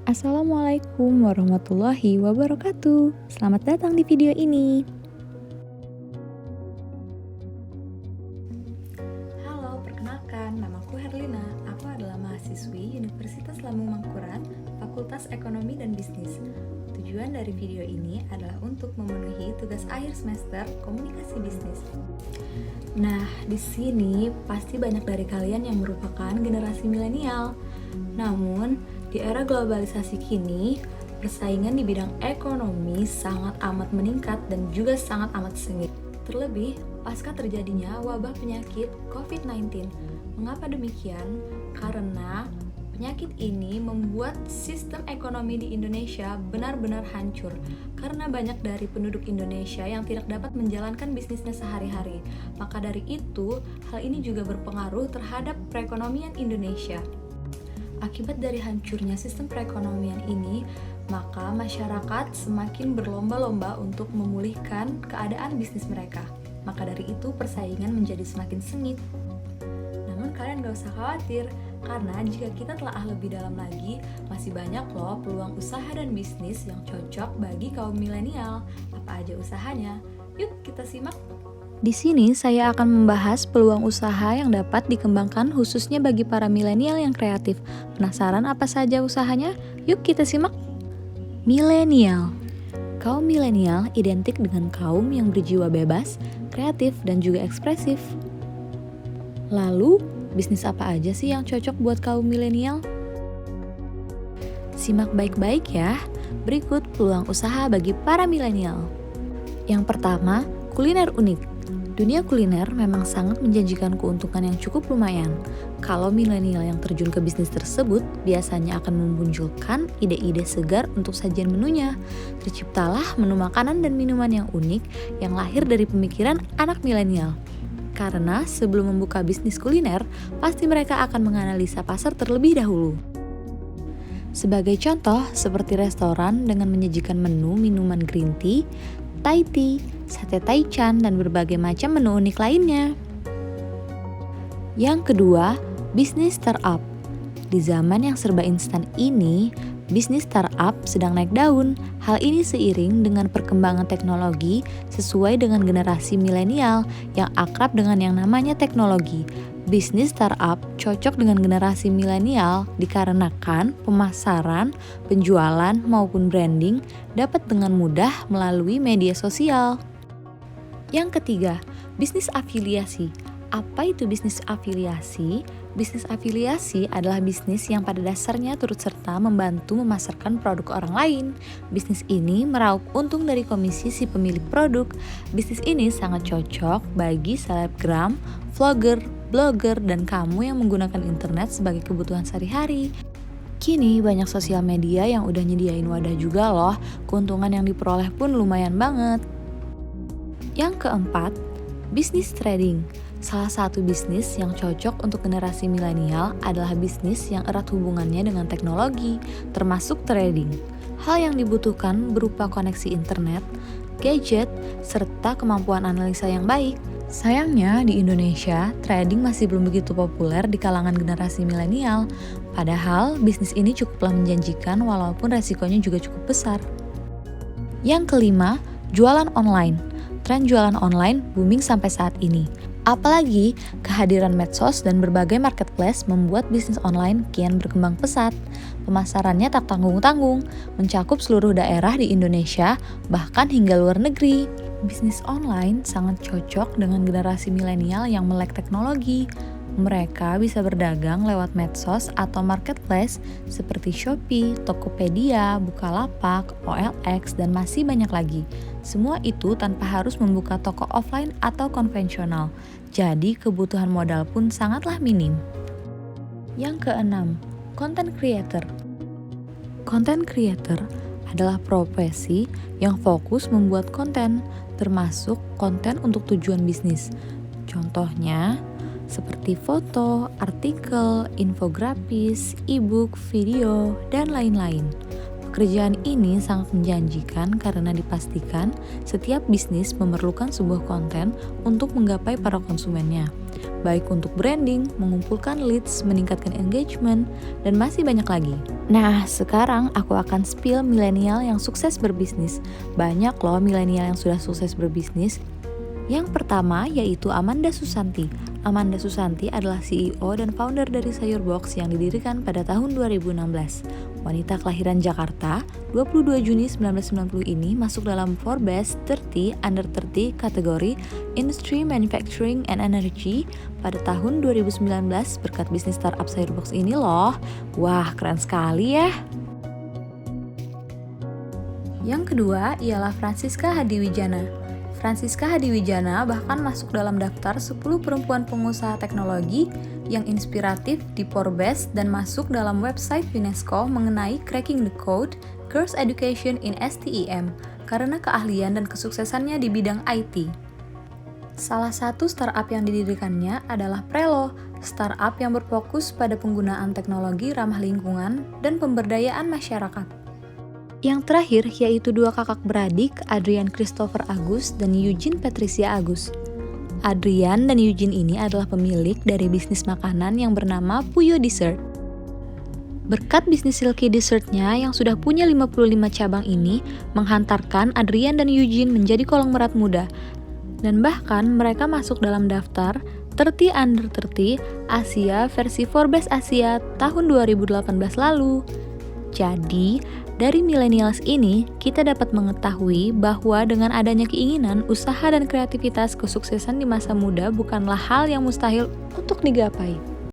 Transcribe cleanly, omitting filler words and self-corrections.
Assalamualaikum warahmatullahi wabarakatuh. Selamat datang di video ini. Halo, perkenalkan, namaku Herlina. Aku adalah mahasiswi Universitas Lambung Mangkurat, Fakultas Ekonomi dan Bisnis. Tujuan dari video ini adalah untuk memenuhi tugas akhir semester komunikasi bisnis. Nah, di sini pasti banyak dari kalian yang merupakan generasi milenial. Namun, di era globalisasi kini, persaingan di bidang ekonomi sangat amat meningkat dan juga sangat amat sengit. Terlebih, pasca terjadinya wabah penyakit COVID-19. Mengapa demikian? Karena penyakit ini membuat sistem ekonomi di Indonesia benar-benar hancur. Karena banyak dari penduduk Indonesia yang tidak dapat menjalankan bisnisnya sehari-hari. Maka dari itu, hal ini juga berpengaruh terhadap perekonomian Indonesia. Akibat dari hancurnya sistem perekonomian ini, maka masyarakat semakin berlomba-lomba untuk memulihkan keadaan bisnis mereka. Maka dari itu persaingan menjadi semakin sengit. Namun kalian gak usah khawatir, karena jika kita telah lebih dalam lagi, masih banyak loh peluang usaha dan bisnis yang cocok bagi kaum milenial. Apa aja usahanya? Yuk kita simak. Di sini saya akan membahas peluang usaha yang dapat dikembangkan khususnya bagi para milenial yang kreatif. Penasaran apa saja usahanya? Yuk kita simak. Milenial. Kaum milenial identik dengan kaum yang berjiwa bebas, kreatif, dan juga ekspresif. Lalu, bisnis apa aja sih yang cocok buat kaum milenial? Simak baik-baik ya. Berikut peluang usaha bagi para milenial. Yang pertama, kuliner unik. Dunia kuliner memang sangat menjanjikan keuntungan yang cukup lumayan. Kalau milenial yang terjun ke bisnis tersebut biasanya akan memunculkan ide-ide segar untuk sajian menunya. Terciptalah menu makanan dan minuman yang unik yang lahir dari pemikiran anak milenial. Karena sebelum membuka bisnis kuliner, pasti mereka akan menganalisa pasar terlebih dahulu. Sebagai contoh, seperti restoran dengan menyajikan menu minuman green tea, Thai tea, sate taichan, dan berbagai macam menu unik lainnya. Yang kedua, bisnis startup. Di zaman yang serba instan ini, bisnis startup sedang naik daun. Hal ini seiring dengan perkembangan teknologi sesuai dengan generasi milenial yang akrab dengan yang namanya teknologi. Bisnis startup cocok dengan generasi milenial dikarenakan pemasaran, penjualan, maupun branding dapat dengan mudah melalui media sosial. Yang ketiga, bisnis afiliasi. Apa itu bisnis afiliasi? Bisnis afiliasi adalah bisnis yang pada dasarnya turut serta membantu memasarkan produk orang lain. Bisnis ini meraup untung dari komisi si pemilik produk. Bisnis ini sangat cocok bagi selebgram, vlogger, blogger, dan kamu yang menggunakan internet sebagai kebutuhan sehari-hari. Kini banyak sosial media yang udah nyediain wadah juga loh, keuntungan yang diperoleh pun lumayan banget. Yang keempat, bisnis trading. Salah satu bisnis yang cocok untuk generasi milenial adalah bisnis yang erat hubungannya dengan teknologi, termasuk trading. Hal yang dibutuhkan berupa koneksi internet, gadget, serta kemampuan analisa yang baik. Sayangnya di Indonesia, trading masih belum begitu populer di kalangan generasi milenial. Padahal bisnis ini cukuplah menjanjikan walaupun resikonya juga cukup besar. Yang kelima, jualan online. Tren jualan online booming sampai saat ini. Apalagi kehadiran medsos dan berbagai marketplace membuat bisnis online kian berkembang pesat. Pemasarannya tak tanggung-tanggung, mencakup seluruh daerah di Indonesia, bahkan hingga luar negeri. Bisnis online sangat cocok dengan generasi milenial yang melek teknologi. Mereka bisa berdagang lewat medsos atau marketplace seperti Shopee, Tokopedia, Bukalapak, OLX, dan masih banyak lagi. Semua itu tanpa harus membuka toko offline atau konvensional. Jadi kebutuhan modal pun sangatlah minim. Yang keenam, content creator. Content creator adalah profesi yang fokus membuat konten, termasuk konten untuk tujuan bisnis. Contohnya, seperti foto, artikel, infografis, e-book, video, dan lain-lain. Pekerjaan ini sangat menjanjikan karena dipastikan setiap bisnis memerlukan sebuah konten untuk menggapai para konsumennya, baik untuk branding, mengumpulkan leads, meningkatkan engagement, dan masih banyak lagi. Nah, sekarang aku akan spill milenial yang sukses berbisnis. Banyak loh milenial yang sudah sukses berbisnis. Yang pertama yaitu Amanda Susanti. Amanda Susanti adalah CEO dan founder dari Sayurbox yang didirikan pada tahun 2016. Wanita kelahiran Jakarta, 22 Juni 1990 ini masuk dalam Forbes 30 Under 30 kategori Industry, Manufacturing, and Energy pada tahun 2019 berkat bisnis startup Sayurbox ini loh. Wah, keren sekali ya. Yang kedua ialah Francisca Hadiwijana. Francisca Hadiwijana bahkan masuk dalam daftar 10 perempuan pengusaha teknologi yang inspiratif di Forbes dan masuk dalam website UNESCO mengenai Cracking the Code, Girls Education in STEM karena keahlian dan kesuksesannya di bidang IT. Salah satu startup yang didirikannya adalah Prelo, startup yang berfokus pada penggunaan teknologi ramah lingkungan dan pemberdayaan masyarakat. Yang terakhir yaitu dua kakak beradik, Adrian Christopher Agus dan Eugene Patricia Agus. Adrian dan Eugene ini adalah pemilik dari bisnis makanan yang bernama Puyo Dessert. Berkat bisnis Silky Dessertnya yang sudah punya 55 cabang ini, menghantarkan Adrian dan Eugene menjadi konglomerat muda. Dan bahkan mereka masuk dalam daftar 30 Under 30 Asia versi Forbes Asia tahun 2018 lalu. Jadi, dari millennials ini, kita dapat mengetahui bahwa dengan adanya keinginan, usaha, dan kreativitas, kesuksesan di masa muda bukanlah hal yang mustahil untuk digapai.